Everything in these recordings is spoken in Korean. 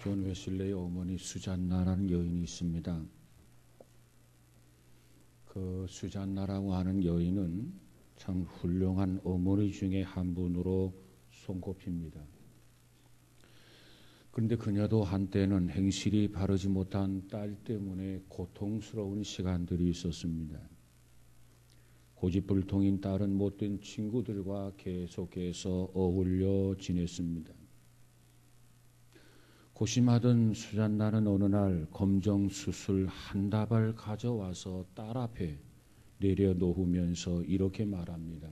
존 웨슬레의 어머니 수잔나라는 여인이 있습니다. 그 수잔나라고 하는 여인은 참 훌륭한 어머니 중에 한 분으로 손꼽힙니다. 그런데 그녀도 한때는 행실이 바르지 못한 딸 때문에 고통스러운 시간들이 있었습니다. 고집불통인 딸은 못된 친구들과 계속해서 어울려 지냈습니다. 고심하던 수잔나는 어느 날 검정 수술 한 다발 가져와서 딸 앞에 내려놓으면서 이렇게 말합니다.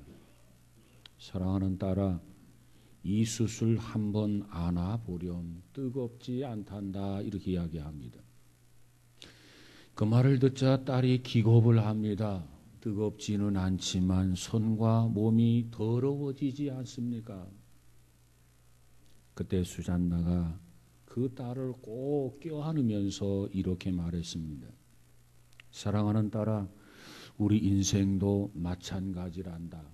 사랑하는 딸아, 이 수술 한번 안아보렴 뜨겁지 않단다, 이렇게 이야기합니다. 그 말을 듣자 딸이 기겁을 합니다. 뜨겁지는 않지만 손과 몸이 더러워지지 않습니까? 그때 수잔나가 그 딸을 꼭 껴안으면서 이렇게 말했습니다. 사랑하는 딸아, 우리 인생도 마찬가지란다.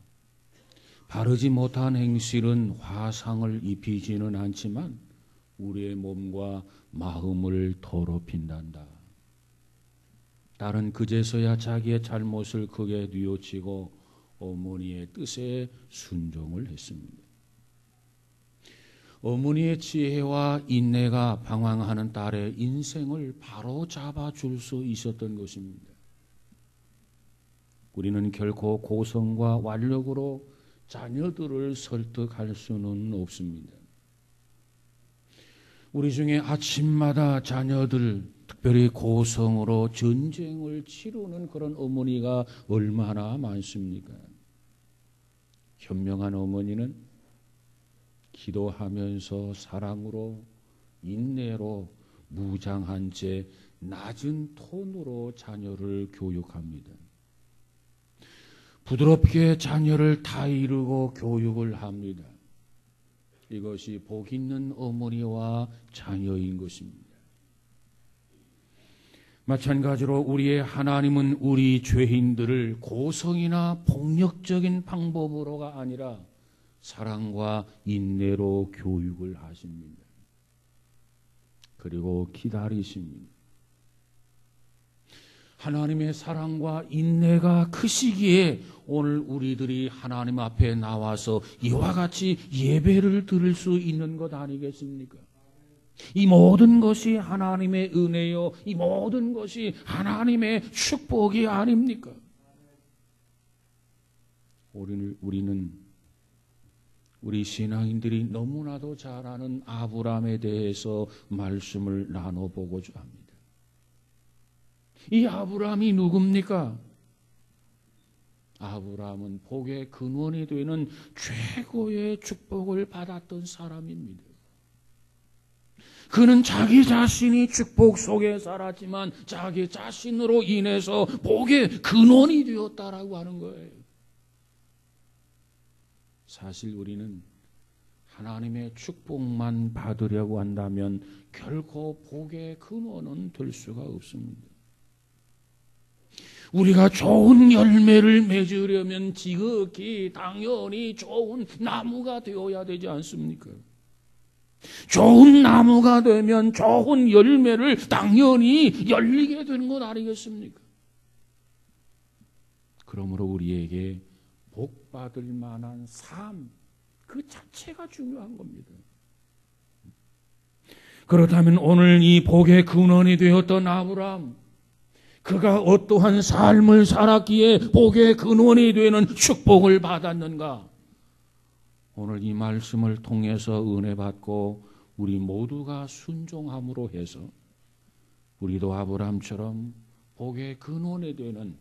바르지 못한 행실은 화상을 입히지는 않지만 우리의 몸과 마음을 더럽힌단다. 딸은 그제서야 자기의 잘못을 크게 뉘우치고 어머니의 뜻에 순종을 했습니다. 어머니의 지혜와 인내가 방황하는 딸의 인생을 바로 잡아줄 수 있었던 것입니다. 우리는 결코 고성과 완력으로 자녀들을 설득할 수는 없습니다. 우리 중에 아침마다 자녀들, 특별히 고성으로 전쟁을 치르는 그런 어머니가 얼마나 많습니까? 현명한 어머니는 기도하면서 사랑으로, 인내로, 무장한 채 낮은 톤으로 자녀를 교육합니다. 부드럽게 자녀를 타이르고 교육을 합니다. 이것이 복 있는 어머니와 자녀인 것입니다. 마찬가지로 우리의 하나님은 우리 죄인들을 고성이나 폭력적인 방법으로가 아니라 사랑과 인내로 교육을 하십니다. 그리고 기다리십니다. 하나님의 사랑과 인내가 크시기에 오늘 우리들이 하나님 앞에 나와서 이와 같이 예배를 드릴 수 있는 것 아니겠습니까? 이 모든 것이 하나님의 은혜요, 이 모든 것이 하나님의 축복이 아닙니까? 우리는 우리 신앙인들이 너무나도 잘 아는 아브라함에 대해서 말씀을 나눠보고자 합니다. 이 아브라함이 누굽니까? 아브라함은 복의 근원이 되는 최고의 축복을 받았던 사람입니다. 그는 자기 자신이 축복 속에 살았지만 자기 자신으로 인해서 복의 근원이 되었다라고 하는 거예요. 사실 우리는 하나님의 축복만 받으려고 한다면 결코 복의 근원은 될 수가 없습니다. 우리가 좋은 열매를 맺으려면 지극히 당연히 좋은 나무가 되어야 되지 않습니까? 좋은 나무가 되면 좋은 열매를 당연히 열리게 되는 것 아니겠습니까? 그러므로 우리에게 복 받을 만한 삶, 그 자체가 중요한 겁니다. 그렇다면 오늘 이 복의 근원이 되었던 아브라함, 그가 어떠한 삶을 살았기에 복의 근원이 되는 축복을 받았는가? 오늘 이 말씀을 통해서 은혜 받고 우리 모두가 순종함으로 해서 우리도 아브라함처럼 복의 근원이 되는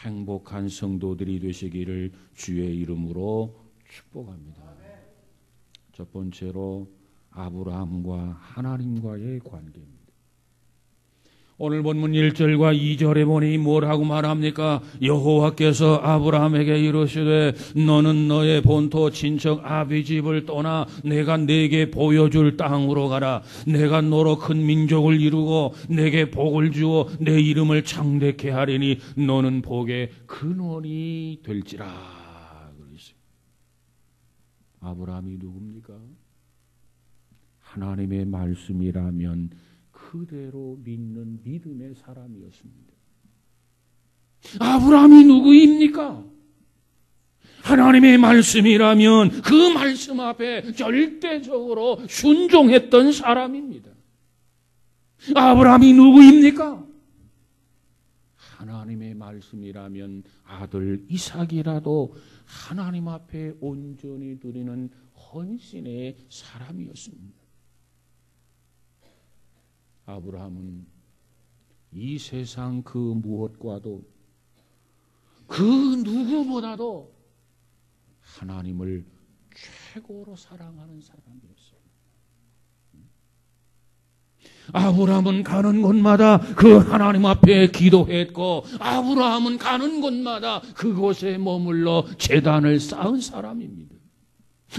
행복한 성도들이 되시기를 주의 이름으로 축복합니다. 첫 번째로 아브라함과 하나님과의 관계입니다. 오늘 본문 1절과 2절에 보니 뭐라고 말합니까? 여호와께서 아브라함에게 이르시되 너는 너의 본토 친척 아비 집을 떠나 내가 네게 보여줄 땅으로 가라. 내가 너로 큰 민족을 이루고 내게 복을 주어 내 이름을 창대케 하리니 너는 복의 근원이 될지라. 그랬어요. 아브라함이 누굽니까? 하나님의 말씀이라면 그대로 믿는 믿음의 사람이었습니다. 아브라함이 누구입니까? 하나님의 말씀이라면 그 말씀 앞에 절대적으로 순종했던 사람입니다. 아브라함이 누구입니까? 하나님의 말씀이라면 아들 이삭이라도 하나님 앞에 온전히 드리는 헌신의 사람이었습니다. 아브라함은 이 세상 그 무엇과도 그 누구보다도 하나님을 최고로 사랑하는 사람이었어요. 아브라함은 가는 곳마다 그 하나님 앞에 기도했고, 아브라함은 가는 곳마다 그곳에 머물러 제단을 쌓은 사람입니다.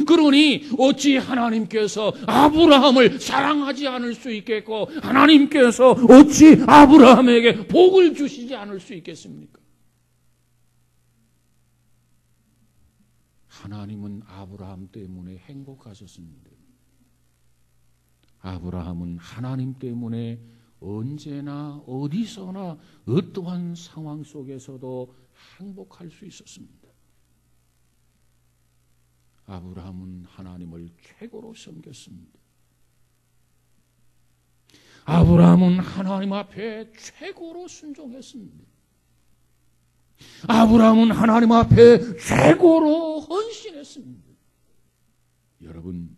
그러니 어찌 하나님께서 아브라함을 사랑하지 않을 수 있겠고, 하나님께서 어찌 아브라함에게 복을 주시지 않을 수 있겠습니까? 하나님은 아브라함 때문에 행복하셨습니다. 아브라함은 하나님 때문에 언제나 어디서나 어떠한 상황 속에서도 행복할 수 있었습니다. 아브라함은 하나님을 최고로 섬겼습니다. 아브라함은 하나님 앞에 최고로 순종했습니다. 아브라함은 하나님 앞에 최고로 헌신했습니다. 여러분,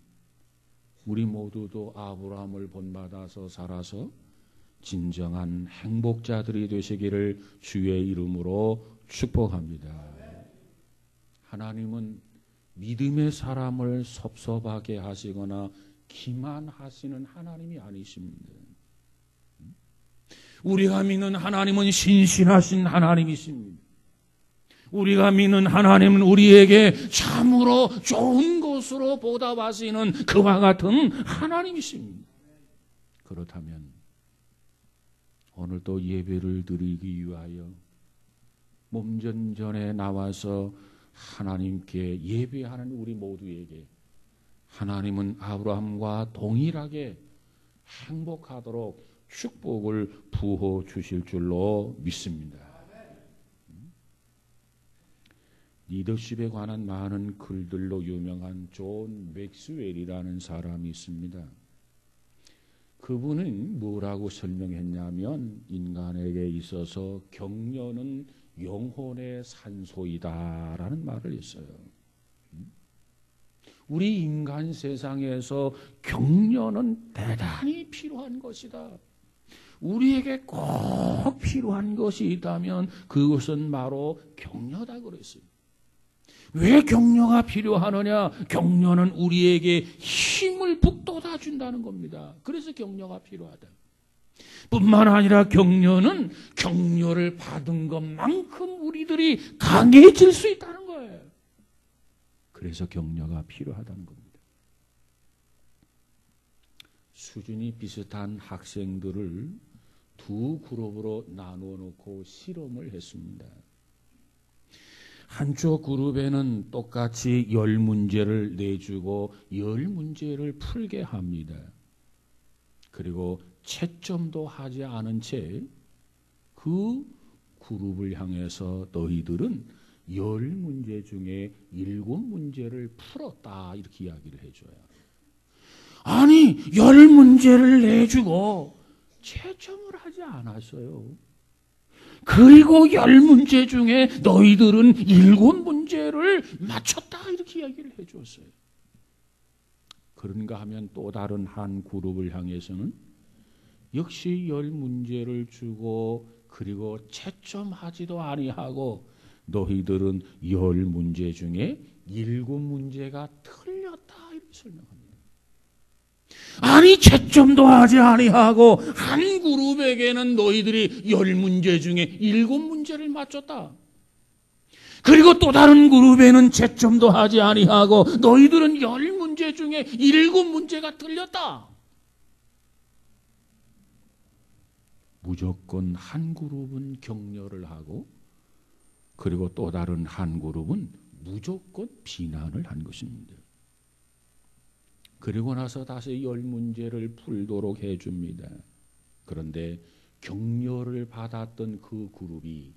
우리 모두도 아브라함을 본받아서 살아서 진정한 행복자들이 되시기를 주의 이름으로 축복합니다. 하나님은 믿음의 사람을 섭섭하게 하시거나 기만하시는 하나님이 아니십니다. 우리가 믿는 하나님은 신실하신 하나님이십니다. 우리가 믿는 하나님은 우리에게 참으로 좋은 것으로 보답하시는 그와 같은 하나님이십니다. 그렇다면 오늘도 예배를 드리기 위하여 몸전전에 나와서 하나님께 예배하는 우리 모두에게 하나님은 아브라함과 동일하게 행복하도록 축복을 부어 주실 줄로 믿습니다. 리더십에 관한 많은 글들로 유명한 존 맥스웰이라는 사람이 있습니다. 그분은 뭐라고 설명했냐면, 인간에게 있어서 격려는 영혼의 산소이다라는 말을 했어요. 우리 인간 세상에서 격려는 대단히 필요한 것이다. 우리에게 꼭 필요한 것이 있다면 그것은 바로 격려다 그랬어요. 왜 격려가 필요하느냐? 격려는 우리에게 힘을 북돋아 준다는 겁니다. 그래서 격려가 필요하다. 뿐만 아니라 격려는 격려를 받은 것만큼 우리들이 강해질 수 있다는 거예요. 그래서 격려가 필요하다는 겁니다. 수준이 비슷한 학생들을 두 그룹으로 나누어 놓고 실험을 했습니다. 한쪽 그룹에는 똑같이 10문제를 내주고 10문제를 풀게 합니다. 그리고 채점도 하지 않은 채 그 그룹을 향해서 너희들은 10문제 중에 7문제를 풀었다, 이렇게 이야기를 해줘요. 아니, 10문제를 내주고 채점을 하지 않았어요. 그리고 10문제 중에 너희들은 7문제를 맞췄다, 이렇게 이야기를 해주었어요. 그런가 하면 또 다른 한 그룹을 향해서는 역시 10문제를 주고 그리고 채점하지도 아니하고 너희들은 10문제 중에 7문제가 틀렸다, 이렇게 설명합니다. 아니, 채점도 하지 아니하고 한 그룹에게는 너희들이 10문제 중에 7문제를 맞췄다. 그리고 또 다른 그룹에는 채점도 하지 아니하고 너희들은 10문제 중에 7문제가 틀렸다. 무조건 한 그룹은 격려를 하고 그리고 또 다른 한 그룹은 무조건 비난을 한 것입니다. 그리고 나서 다시 10문제를 풀도록 해줍니다. 그런데 격려를 받았던 그 그룹이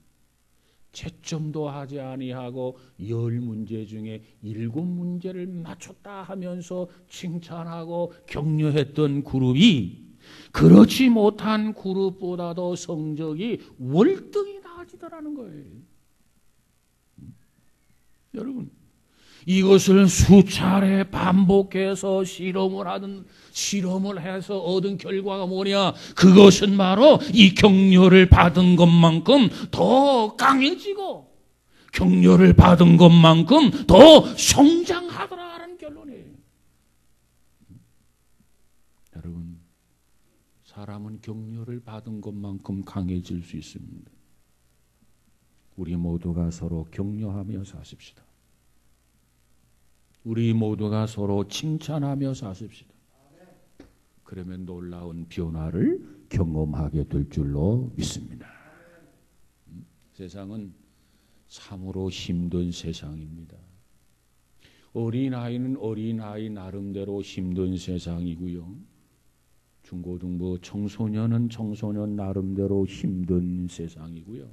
채점도 하지 아니하고 10문제 중에 7문제를 맞췄다 하면서 칭찬하고 격려했던 그룹이 그렇지 못한 그룹보다도 성적이 월등히 나아지더라는 거예요. 여러분, 이것을 수차례 반복해서 실험을 해서 얻은 결과가 뭐냐? 그것은 바로 이 격려를 받은 것만큼 더 강해지고 격려를 받은 것만큼 더 성장하더라는 결론이에요. 여러분, 사람은 격려를 받은 것만큼 강해질 수 있습니다. 우리 모두가 서로 격려하며 사십시다. 우리 모두가 서로 칭찬하며 사십시다. 그러면 놀라운 변화를 경험하게 될 줄로 믿습니다. 세상은 참으로 힘든 세상입니다. 어린아이는 어린아이 나름대로 힘든 세상이고요. 중고등부 청소년은 청소년 나름대로 힘든 세상이고요.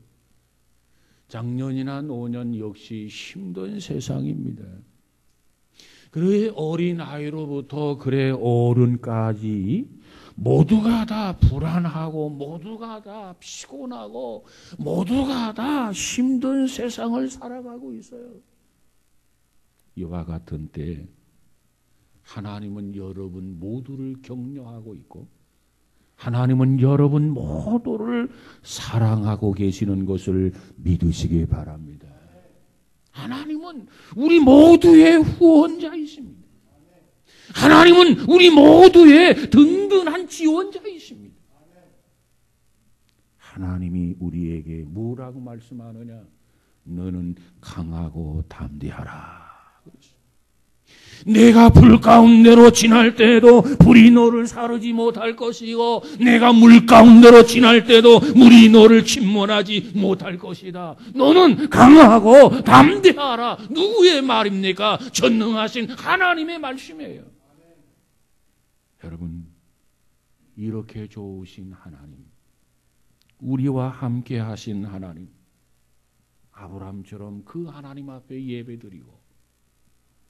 장년이나 노년 역시 힘든 세상입니다. 그래 어린아이로부터 그래 어른까지 모두가 다 불안하고 모두가 다 피곤하고 모두가 다 힘든 세상을 살아가고 있어요. 이와 같은 때 하나님은 여러분 모두를 격려하고 있고 하나님은 여러분 모두를 사랑하고 계시는 것을 믿으시기 바랍니다. 하나님은 우리 모두의 후원자이십니다. 하나님은 우리 모두의 든든한 지원자이십니다. 하나님이 우리에게 뭐라고 말씀하느냐? 너는 강하고 담대하라. 내가 불 가운데로 지날 때도 불이 너를 사르지 못할 것이고 내가 물 가운데로 지날 때도 물이 너를 침몰하지 못할 것이다. 너는 강하고 담대하라. 누구의 말입니까? 전능하신 하나님의 말씀이에요. 여러분, 이렇게 좋으신 하나님, 우리와 함께 하신 하나님, 아브라함처럼 그 하나님 앞에 예배드리고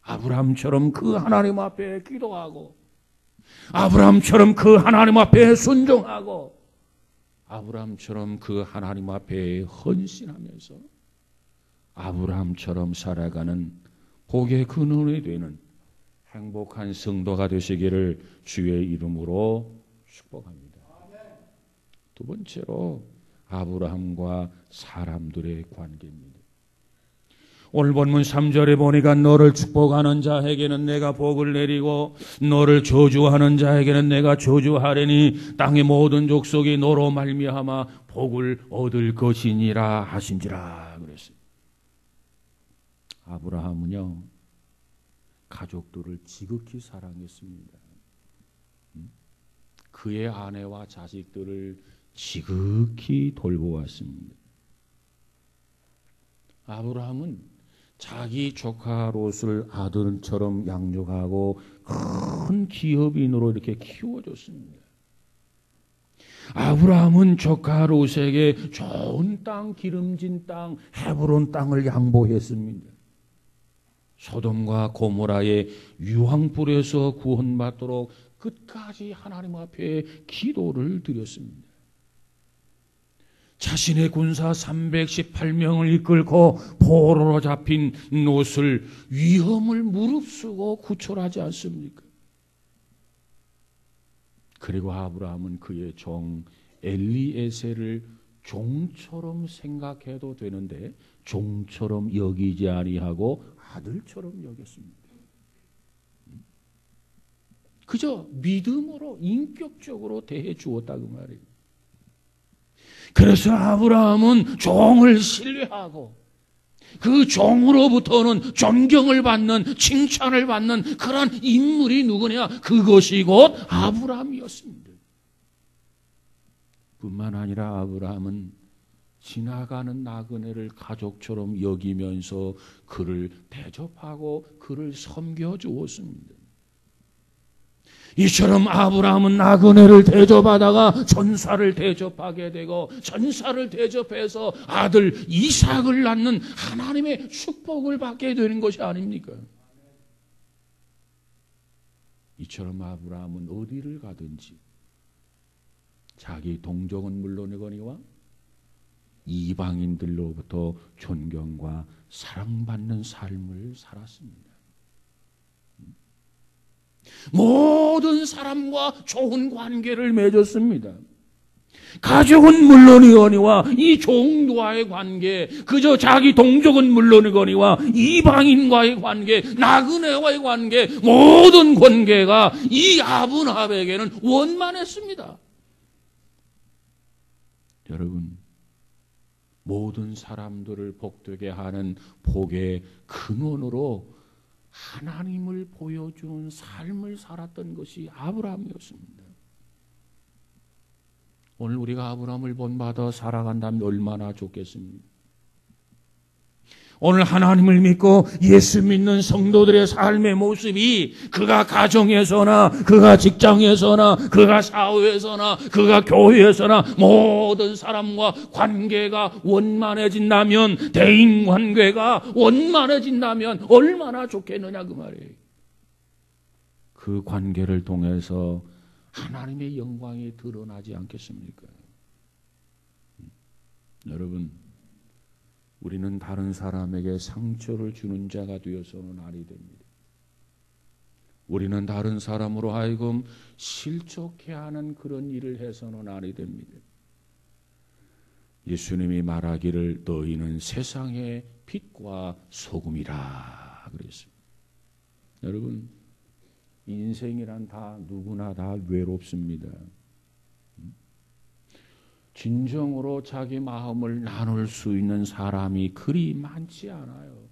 아브라함처럼 그 하나님 앞에 기도하고 아브라함처럼 그 하나님 앞에 순종하고 아브라함처럼 그 하나님 앞에 헌신하면서 아브라함처럼 살아가는 복의 근원이 되는 행복한 성도가 되시기를 주의 이름으로 축복합니다. 두 번째로 아브라함과 사람들의 관계입니다. 오늘 본문 3절에 보니까 너를 축복하는 자에게는 내가 복을 내리고 너를 저주하는 자에게는 내가 저주하리니 땅의 모든 족속이 너로 말미암아 복을 얻을 것이니라 하신지라 그랬어요. 아브라함은요 가족들을 지극히 사랑했습니다. 그의 아내와 자식들을 지극히 돌보았습니다. 아브라함은 자기 조카 롯을 아들처럼 양육하고 큰 기업인으로 이렇게 키워줬습니다. 아브라함은 조카 롯에게 좋은 땅, 기름진 땅, 헤브론 땅을 양보했습니다. 소돔과 고모라의 유황불에서 구원받도록 끝까지 하나님 앞에 기도를 드렸습니다. 자신의 군사 318명을 이끌고 포로로 잡힌 롯을 위험을 무릅쓰고 구출하지 않습니까? 그리고 아브라함은 그의 종 엘리에셀을 종처럼 생각해도 되는데 종처럼 여기지 아니하고 아들처럼 여겼습니다. 그저 믿음으로 인격적으로 대해 주었다 그 말이에요. 그래서 아브라함은 종을 신뢰하고 그 종으로부터는 존경을 받는 칭찬을 받는 그런 인물이 누구냐? 그것이 곧 아브라함이었습니다. 뿐만 아니라 아브라함은 지나가는 나그네를 가족처럼 여기면서 그를 대접하고 그를 섬겨주었습니다. 이처럼 아브라함은 나그네를 대접하다가 전사를 대접하게 되고 전사를 대접해서 아들 이삭을 낳는 하나님의 축복을 받게 되는 것이 아닙니까? 이처럼 아브라함은 어디를 가든지 자기 동족은 물론이거니와 이방인들로부터 존경과 사랑받는 삶을 살았습니다. 모든 사람과 좋은 관계를 맺었습니다. 가족은 물론이거니와 이 종과의 관계, 그저 자기 동족은 물론이거니와 이방인과의 관계, 나그네와의 관계, 모든 관계가 이 아브라함에게는 원만했습니다. 여러분, 모든 사람들을 복되게 하는 복의 근원으로 하나님을 보여준 삶을 살았던 것이 아브라함이었습니다. 오늘 우리가 아브라함을 본받아 살아간다면 얼마나 좋겠습니까? 오늘 하나님을 믿고 예수 믿는 성도들의 삶의 모습이 그가 가정에서나 그가 직장에서나 그가 사회에서나 그가 교회에서나 모든 사람과 관계가 원만해진다면, 대인관계가 원만해진다면 얼마나 좋겠느냐 그 말이에요. 그 관계를 통해서 하나님의 영광이 드러나지 않겠습니까? 여러분, 우리는 다른 사람에게 상처를 주는 자가 되어서는 아니 됩니다. 우리는 다른 사람으로 하여금 실족해 하는 그런 일을 해서는 아니 됩니다. 예수님이 말하기를 너희는 세상의 빛과 소금이라 그랬습니다. 여러분, 인생이란 다 누구나 다 외롭습니다. 진정으로 자기 마음을 나눌 수 있는 사람이 그리 많지 않아요.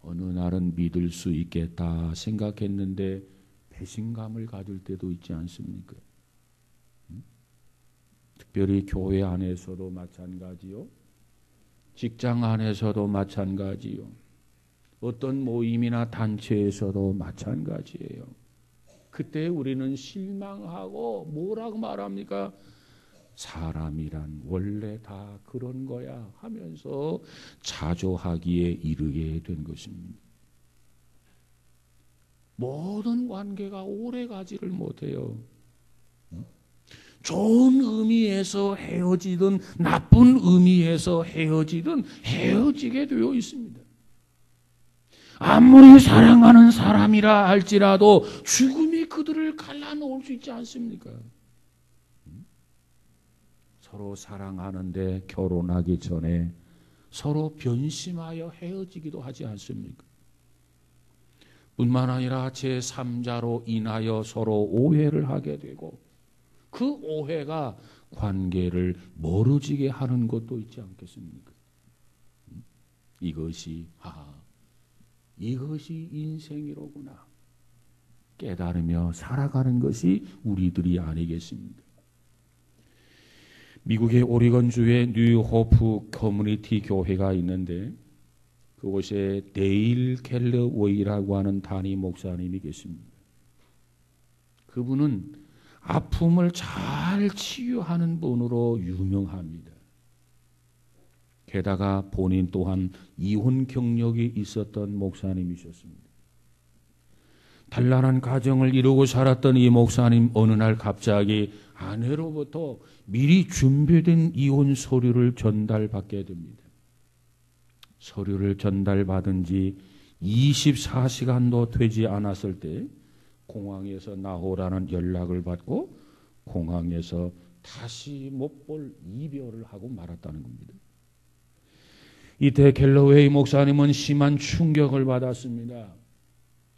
어느 날은 믿을 수 있겠다 생각했는데 배신감을 가질 때도 있지 않습니까? 특별히 교회 안에서도 마찬가지요. 직장 안에서도 마찬가지요. 어떤 모임이나 단체에서도 마찬가지예요. 그때 우리는 실망하고 뭐라고 말합니까? 사람이란 원래 다 그런 거야 하면서 자조하기에 이르게 된 것입니다. 모든 관계가 오래 가지를 못해요. 좋은 의미에서 헤어지든 나쁜 의미에서 헤어지든 헤어지게 되어 있습니다. 아무리 사랑하는 사람이라 할지라도 죽음이 그들을 갈라놓을 수 있지 않습니까? 서로 사랑하는데 결혼하기 전에 서로 변심하여 헤어지기도 하지 않습니까? 뿐만 아니라 제3자로 인하여 서로 오해를 하게 되고 그 오해가 관계를 멀어지게 하는 것도 있지 않겠습니까? 이것이 인생이로구나 깨달으며 살아가는 것이 우리들이 아니겠습니까? 미국의 오리건주에 뉴호프 커뮤니티 교회가 있는데 그곳에 데일 켈러웨이라고 하는 단임 목사님이 계십니다. 그분은 아픔을 잘 치유하는 분으로 유명합니다. 게다가 본인 또한 이혼 경력이 있었던 목사님이셨습니다. 단란한 가정을 이루고 살았던 이 목사님 어느 날 갑자기 아내로부터 미리 준비된 이혼 서류를 전달받게 됩니다. 서류를 전달받은 지 24시간도 되지 않았을 때 공항에서 나오라는 연락을 받고 공항에서 다시 못 볼 이별을 하고 말았다는 겁니다. 이때 갤러웨이 목사님은 심한 충격을 받았습니다.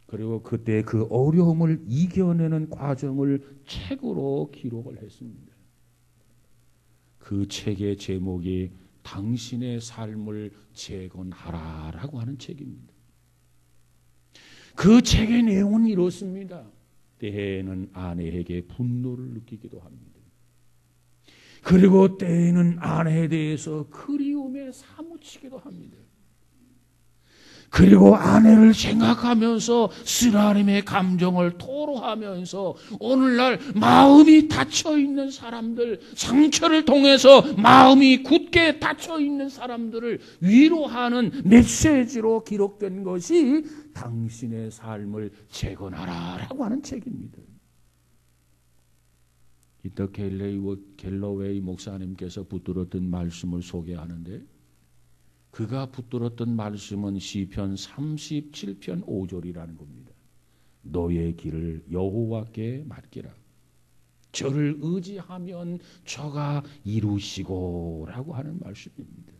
그리고 그때 그 어려움을 이겨내는 과정을 책으로 기록을 했습니다. 그 책의 제목이 당신의 삶을 재건하라라고 하는 책입니다. 그 책의 내용은 이렇습니다. 때에는 아내에게 분노를 느끼기도 합니다. 그리고 때에는 아내에 대해서 그리움에 사무치기도 합니다. 그리고 아내를 생각하면서 쓰나님의 감정을 토로하면서 오늘날 마음이 닫혀있는 사람들, 상처를 통해서 마음이 굳게 닫혀있는 사람들을 위로하는 메시지로 기록된 것이 당신의 삶을 재건하라 라고 하는 책입니다. 이터 갤러웨이 목사님께서 붙들었던 말씀을 소개하는데, 그가 붙들었던 말씀은 시편 37편 5절이라는 겁니다. 너의 길을 여호와께 맡기라. 저를 의지하면 저가 이루시고 라고 하는 말씀입니다.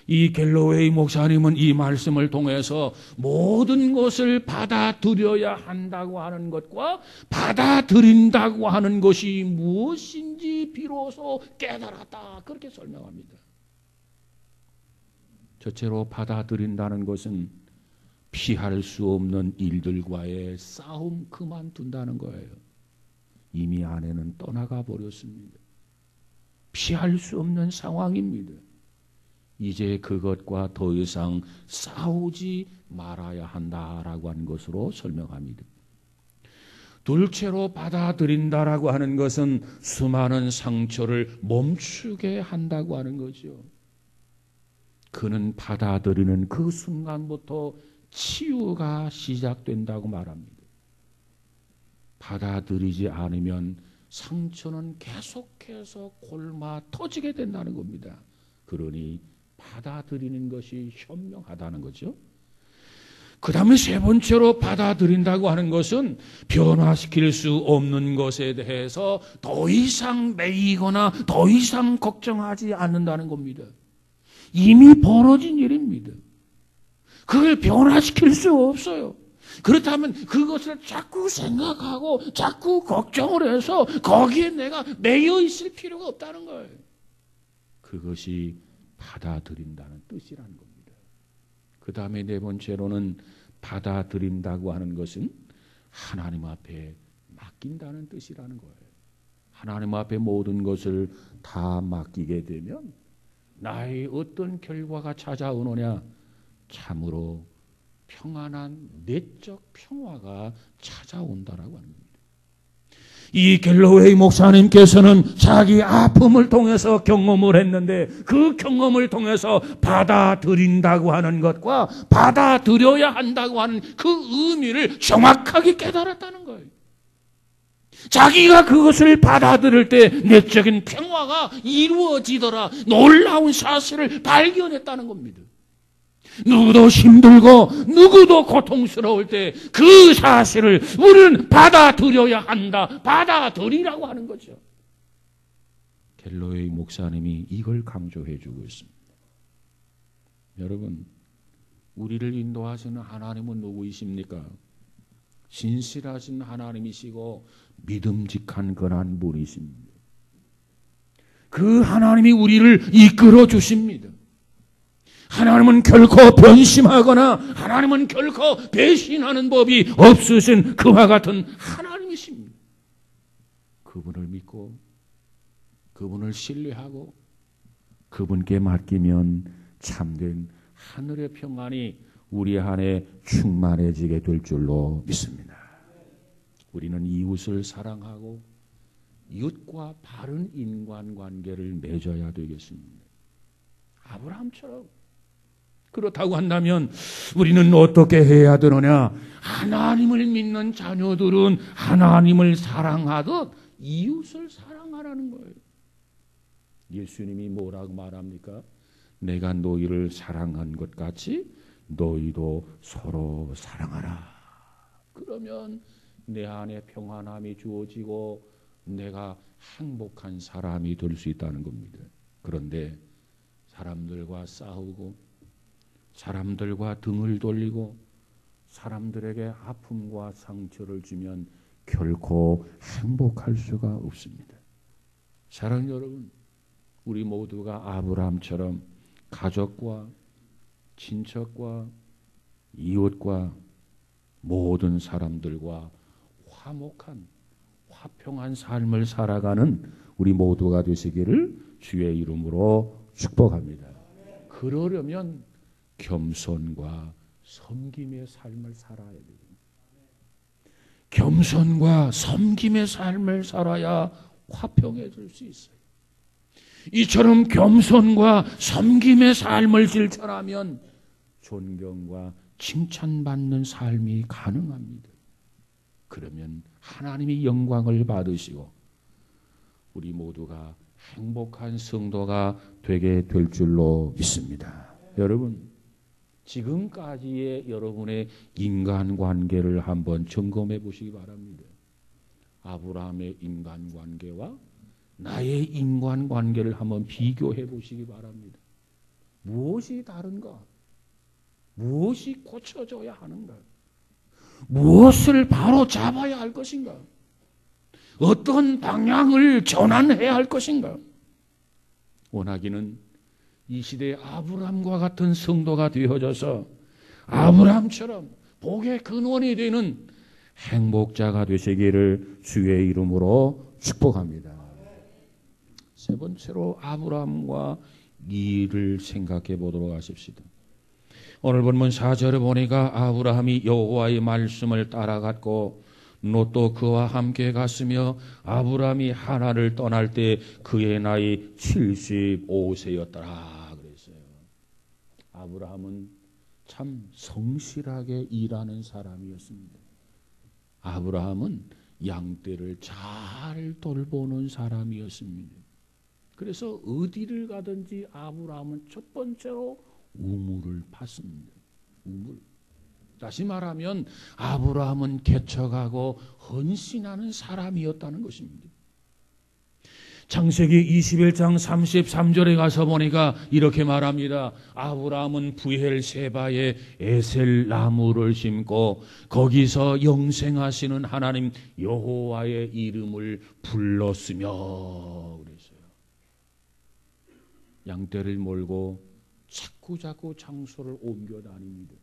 이 갤러웨이 목사님은 이 말씀을 통해서 모든 것을 받아들여야 한다고 하는 것과 받아들인다고 하는 것이 무엇인지 비로소 깨달았다, 그렇게 설명합니다. 첫째로 받아들인다는 것은 피할 수 없는 일들과의 싸움 그만둔다는 거예요. 이미 아내는 떠나가 버렸습니다. 피할 수 없는 상황입니다. 이제 그것과 더 이상 싸우지 말아야 한다라고 하는 것으로 설명합니다. 둘째로 받아들인다라고 하는 것은 수많은 상처를 멈추게 한다고 하는 거죠. 그는 받아들이는 그 순간부터 치유가 시작된다고 말합니다. 받아들이지 않으면 상처는 계속해서 골마 터지게 된다는 겁니다. 그러니 받아들이는 것이 현명하다는 거죠. 그 다음에 세 번째로 받아들인다고 하는 것은 변화시킬 수 없는 것에 대해서 더 이상 매이거나 더 이상 걱정하지 않는다는 겁니다. 이미 벌어진 일입니다. 그걸 변화시킬 수 없어요. 그렇다면 그것을 자꾸 생각하고 자꾸 걱정을 해서 거기에 내가 매여 있을 필요가 없다는 거예요. 그것이 받아들인다는 뜻이라는 겁니다. 그 다음에 네 번째로는 받아들인다고 하는 것은 하나님 앞에 맡긴다는 뜻이라는 거예요. 하나님 앞에 모든 것을 다 맡기게 되면 나의 어떤 결과가 찾아오느냐? 참으로 평안한 내적 평화가 찾아온다라고 하는 겁니다. 이 갤러웨이 목사님께서는 자기 아픔을 통해서 경험을 했는데 그 경험을 통해서 받아들인다고 하는 것과 받아들여야 한다고 하는 그 의미를 정확하게 깨달았다는 거예요. 자기가 그것을 받아들일 때 내적인 평화가 이루어지더라, 놀라운 사실을 발견했다는 겁니다. 누구도 힘들고 누구도 고통스러울 때 그 사실을 우리는 받아들여야 한다, 받아들이라고 하는 거죠. 갤러웨이 목사님이 이걸 강조해 주고 있습니다. 여러분, 우리를 인도하시는 하나님은 누구이십니까? 진실하신 하나님이시고 믿음직한 그런 분이십니다. 그 하나님이 우리를 이끌어 주십니다. 하나님은 결코 변심하거나 하나님은 결코 배신하는 법이 없으신 그와 같은 하나님이십니다. 그분을 믿고 그분을 신뢰하고 그분께 맡기면 참된 하늘의 평안이 우리 안에 충만해지게 될 줄로 믿습니다. 우리는 이웃을 사랑하고 이웃과 바른 인간관계를 맺어야 되겠습니다. 아브라함처럼. 그렇다고 한다면 우리는 어떻게 해야 되느냐? 하나님을 믿는 자녀들은 하나님을 사랑하듯 이웃을 사랑하라는 거예요. 예수님이 뭐라고 말합니까? 내가 너희를 사랑한 것 같이 너희도 서로 사랑하라. 그러면 내 안에 평안함이 주어지고 내가 행복한 사람이 될 수 있다는 겁니다. 그런데 사람들과 싸우고 사람들과 등을 돌리고 사람들에게 아픔과 상처를 주면 결코 행복할 수가 없습니다. 사랑하는 여러분, 우리 모두가 아브라함처럼 가족과 친척과 이웃과 모든 사람들과 화목한 화평한 삶을 살아가는 우리 모두가 되시기를 주의 이름으로 축복합니다. 그러려면 겸손과 섬김의 삶을 살아야 돼요. 겸손과 섬김의 삶을 살아야 화평해질 수 있어요. 이처럼 겸손과 섬김의 삶을 실천하면 존경과 칭찬받는 삶이 가능합니다. 그러면 하나님이 영광을 받으시고 우리 모두가 행복한 성도가 되게 될 줄로 믿습니다. 여러분, 지금까지의 여러분의 인간관계를 한번 점검해 보시기 바랍니다. 아브라함의 인간관계와 나의 인간관계를 한번 비교해 보시기 바랍니다. 무엇이 다른가? 무엇이 고쳐져야 하는가? 무엇을 바로 잡아야 할 것인가? 어떤 방향을 전환해야 할 것인가? 원하기는 이 시대의 아브라함과 같은 성도가 되어져서 아브라함처럼 복의 근원이 되는 행복자가 되시기를 주의 이름으로 축복합니다. 세 번째로 아브라함과 일을 생각해 보도록 하십시다. 오늘 본문 4절에 보니까 아브라함이 여호와의 말씀을 따라갔고 롯도 그와 함께 갔으며 아브라함이 하란을 떠날 때 그의 나이 75세였더라 그랬어요. 아브라함은 참 성실하게 일하는 사람이었습니다. 아브라함은 양떼를 잘 돌보는 사람이었습니다. 그래서 어디를 가든지 아브라함은 첫 번째로 우물을 팠습니다. 우물. 다시 말하면 아브라함은 개척하고 헌신하는 사람이었다는 것입니다. 창세기 21장 33절에 가서 보니까 이렇게 말합니다. 아브라함은 부엘세바에 에셀 나무를 심고 거기서 영생하시는 하나님 여호와의 이름을 불렀으며 그랬어요. 양떼를 몰고 자꾸 장소를 옮겨 다닙니다.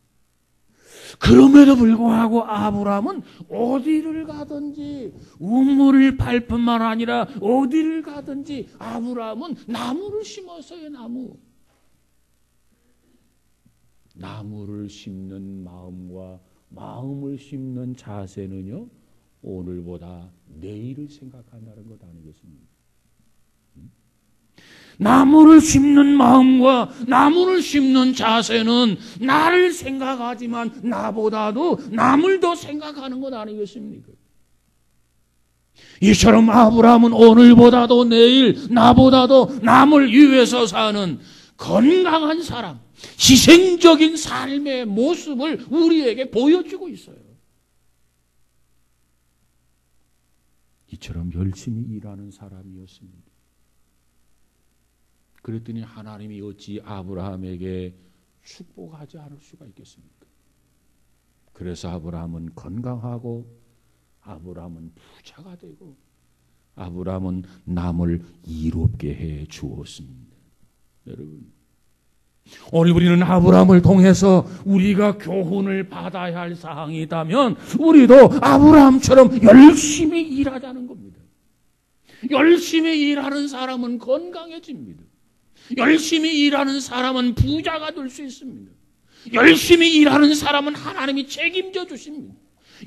그럼에도 불구하고 아브라함은 어디를 가든지 우물을 팔 뿐만 아니라 어디를 가든지 아브라함은 나무를 심었어요. 나무를 심는 마음과 마음을 심는 자세는요, 오늘보다 내일을 생각한다는 것 아니겠습니까? 나무를 심는 마음과 나무를 심는 자세는 나를 생각하지만 나보다도 남을 더 생각하는 것 아니겠습니까? 이처럼 아브라함은 오늘보다도 내일, 나보다도 남을 위해서 사는 건강한 사람, 희생적인 삶의 모습을 우리에게 보여주고 있어요. 이처럼 열심히 일하는 사람이었습니다. 그랬더니 하나님이 어찌 아브라함에게 축복하지 않을 수가 있겠습니까? 그래서 아브라함은 건강하고 아브라함은 부자가 되고 아브라함은 남을 이롭게 해 주었습니다. 여러분, 오늘 우리는 아브라함을 통해서 우리가 교훈을 받아야 할 사항이 있다면 우리도 아브라함처럼 열심히 일하자는 겁니다. 열심히 일하는 사람은 건강해집니다. 열심히 일하는 사람은 부자가 될 수 있습니다. 열심히 일하는 사람은 하나님이 책임져 주십니다.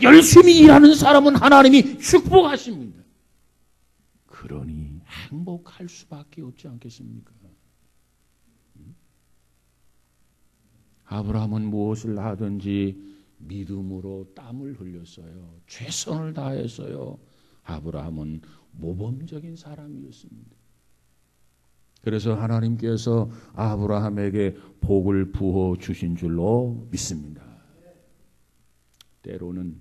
열심히 일하는 사람은 하나님이 축복하십니다. 그러니 행복할 수밖에 없지 않겠습니까? 아브라함은 무엇을 하든지 믿음으로 땀을 흘렸어요. 최선을 다했어요. 아브라함은 모범적인 사람이었습니다. 그래서 하나님께서 아브라함에게 복을 부어 주신 줄로 믿습니다. 때로는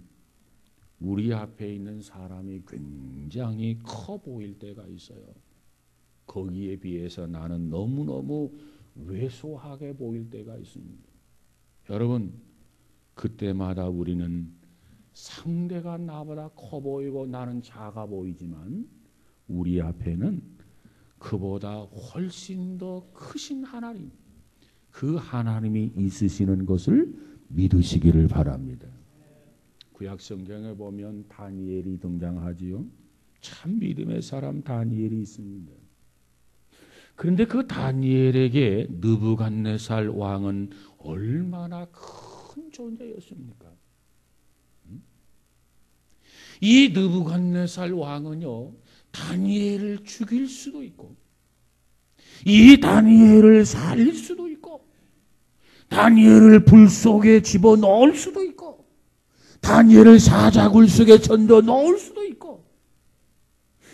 우리 앞에 있는 사람이 굉장히 커 보일 때가 있어요. 거기에 비해서 나는 너무너무 왜소하게 보일 때가 있습니다. 여러분, 그때마다 우리는 상대가 나보다 커 보이고 나는 작아 보이지만 우리 앞에는 그보다 훨씬 더 크신 하나님, 그 하나님이 있으시는 것을 믿으시기를 바랍니다. 구약 성경에 보면 다니엘이 등장하지요. 참 믿음의 사람 다니엘이 있습니다. 그런데 그 다니엘에게 느부갓네살 왕은 얼마나 큰 존재였습니까? 이 느부갓네살 왕은요, 다니엘을 죽일 수도 있고, 이 다니엘을 살릴 수도 있고, 다니엘을 불 속에 집어넣을 수도 있고, 다니엘을 사자굴 속에 던져 넣을 수도 있고,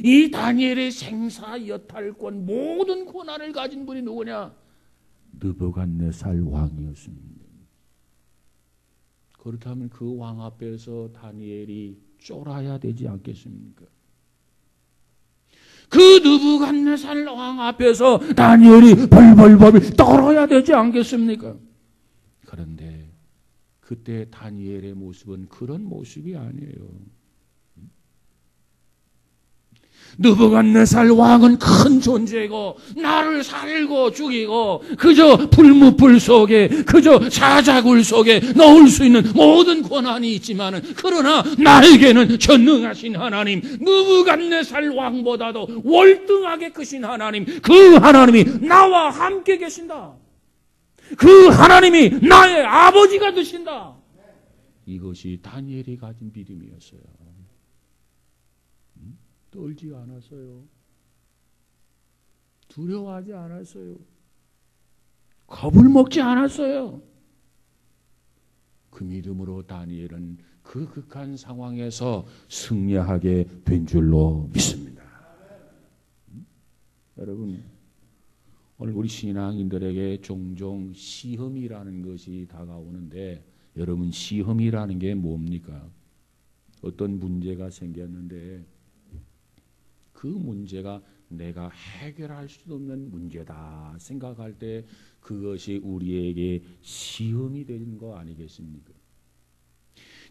이 다니엘의 생사여탈권 모든 권한을 가진 분이 누구냐? 느부갓네살 왕이었습니다. 그렇다면 그 왕 앞에서 다니엘이 쫄아야 되지 않겠습니까? 그 느부갓네살 왕 앞에서 다니엘이 벌벌벌 떨어야 되지 않겠습니까? 그런데 그때 다니엘의 모습은 그런 모습이 아니에요. 느부갓네살 왕은 큰 존재고 나를 살고 죽이고 그저 불무불 속에 그저 사자굴 속에 넣을 수 있는 모든 권한이 있지만은, 그러나 나에게는 전능하신 하나님, 느부갓네살 왕보다도 월등하게 크신 하나님, 그 하나님이 나와 함께 계신다. 그 하나님이 나의 아버지가 되신다. 이것이 다니엘이 가진 믿음이었어요. 떨지 않았어요. 두려워하지 않았어요. 겁을 먹지 않았어요. 그 믿음으로 다니엘은 그 극한 상황에서 승리하게 된 줄로 믿습니다. 여러분, 오늘 우리 신앙인들에게 종종 시험이라는 것이 다가오는데, 여러분, 시험이라는 게 뭡니까? 어떤 문제가 생겼는데 그 문제가 내가 해결할 수 없는 문제다 생각할 때 그것이 우리에게 시험이 되는 거 아니겠습니까?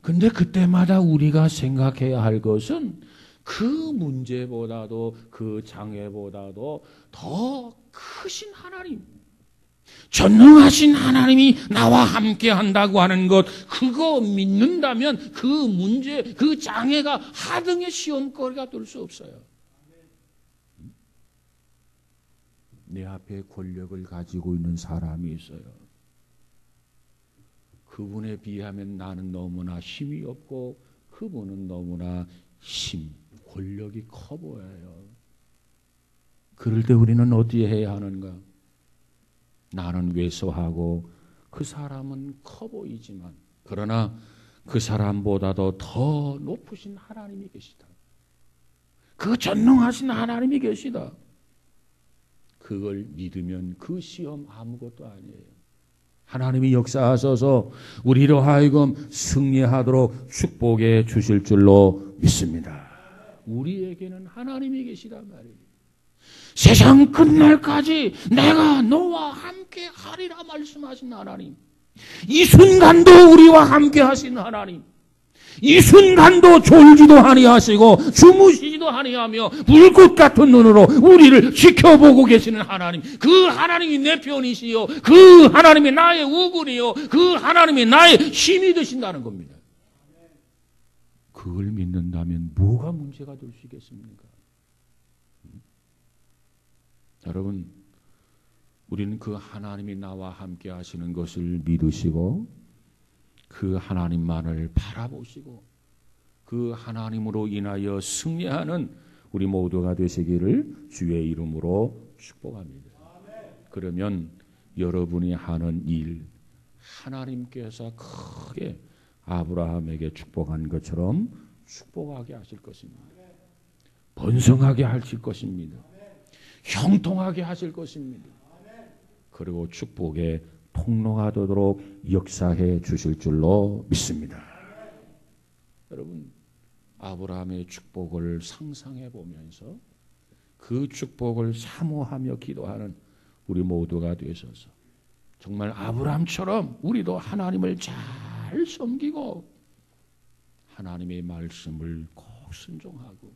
근데 그때마다 우리가 생각해야 할 것은 그 문제보다도 그 장애보다도 더 크신 하나님, 전능하신 하나님이 나와 함께 한다고 하는 것, 그거 믿는다면 그 문제, 그 장애가 하등의 시험거리가 될 수 없어요. 내 앞에 권력을 가지고 있는 사람이 있어요. 그분에 비하면 나는 너무나 힘이 없고 그분은 너무나 권력이 커 보여요. 그럴 때 우리는 어떻게 해야 하는가? 나는 왜소하고 그 사람은 커 보이지만, 그러나 그 사람보다도 더 높으신 하나님이 계시다. 그 전능하신 하나님이 계시다. 그걸 믿으면 그 시험 아무것도 아니에요. 하나님이 역사하셔서 우리로 하여금 승리하도록 축복해 주실 줄로 믿습니다. 우리에게는 하나님이 계시단 말이에요. 세상 끝날까지 내가 너와 함께 하리라 말씀하신 하나님, 이 순간도 우리와 함께 하신 하나님, 이 순간도 졸지도 아니하시고 주무시지도 아니하며 불꽃 같은 눈으로 우리를 지켜보고 계시는 하나님, 그 하나님이 내 편이시요, 그 하나님이 나의 우군이요, 그 하나님이 나의 힘이 되신다는 겁니다. 그걸 믿는다면 뭐가 문제가 될 수 있겠습니까? 여러분, 우리는 그 하나님이 나와 함께 하시는 것을 믿으시고 그 하나님만을 바라보시고 그 하나님으로 인하여 승리하는 우리 모두가 되시기를 주의 이름으로 축복합니다. 그러면 여러분이 하는 일, 하나님께서 크게 아브라함에게 축복한 것처럼 축복하게 하실 것입니다. 번성하게 하실 것입니다. 형통하게 하실 것입니다. 그리고 축복의 통로가 되도록 역사해 주실 줄로 믿습니다. 여러분, 아브라함의 축복을 상상해 보면서 그 축복을 사모하며 기도하는 우리 모두가 되셔서 정말 아브라함처럼 우리도 하나님을 잘 섬기고 하나님의 말씀을 꼭 순종하고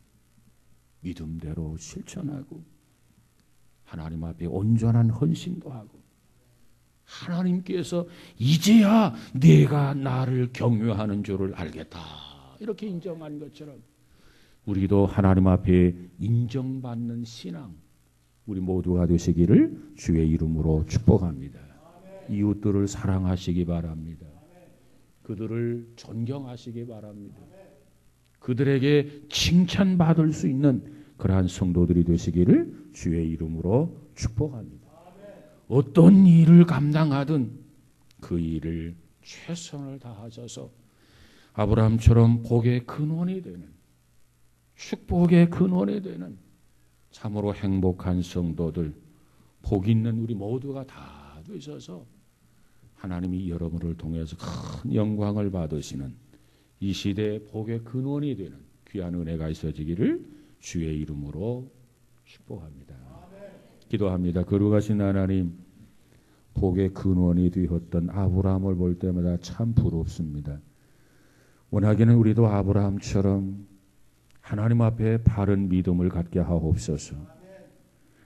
믿음대로 실천하고 하나님 앞에 온전한 헌신도 하고 하나님께서 이제야 내가 나를 경외하는 줄을 알겠다 이렇게 인정한 것처럼 우리도 하나님 앞에 인정받는 신앙, 우리 모두가 되시기를 주의 이름으로 축복합니다. 이웃들을 사랑하시기 바랍니다. 그들을 존경하시기 바랍니다. 그들에게 칭찬받을 수 있는 그러한 성도들이 되시기를 주의 이름으로 축복합니다. 어떤 일을 감당하든 그 일을 최선을 다하셔서 아브라함처럼 복의 근원이 되는, 축복의 근원이 되는 참으로 행복한 성도들, 복 있는 우리 모두가 다 되셔서 하나님이 여러분을 통해서 큰 영광을 받으시는 이 시대의 복의 근원이 되는 귀한 은혜가 있어지기를 주의 이름으로 축복합니다. 기도합니다. 거룩하신 하나님, 복의 근원이 되었던 아브라함을 볼 때마다 참 부럽습니다. 원하기는 우리도 아브라함처럼 하나님 앞에 바른 믿음을 갖게 하옵소서.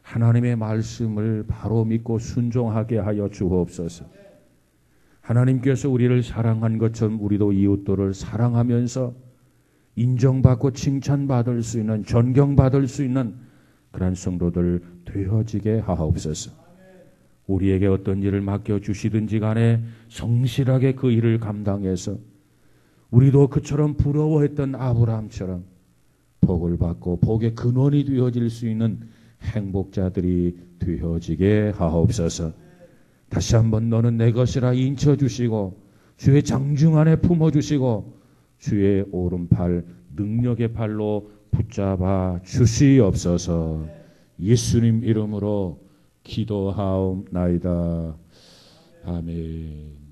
하나님의 말씀을 바로 믿고 순종하게 하여 주옵소서. 하나님께서 우리를 사랑한 것처럼 우리도 이웃들을 사랑하면서 인정받고 칭찬받을 수 있는, 존경받을 수 있는 그런 성도들 되어지게 하옵소서. 우리에게 어떤 일을 맡겨주시든지 간에 성실하게 그 일을 감당해서 우리도 그처럼 부러워했던 아브라함처럼 복을 받고 복의 근원이 되어질 수 있는 행복자들이 되어지게 하옵소서. 다시 한번 너는 내 것이라 인쳐주시고 주의 장중 안에 품어주시고 주의 오른팔 능력의 팔로 붙잡아 주시옵소서. 예수님 이름으로 기도하옵나이다. 아멘.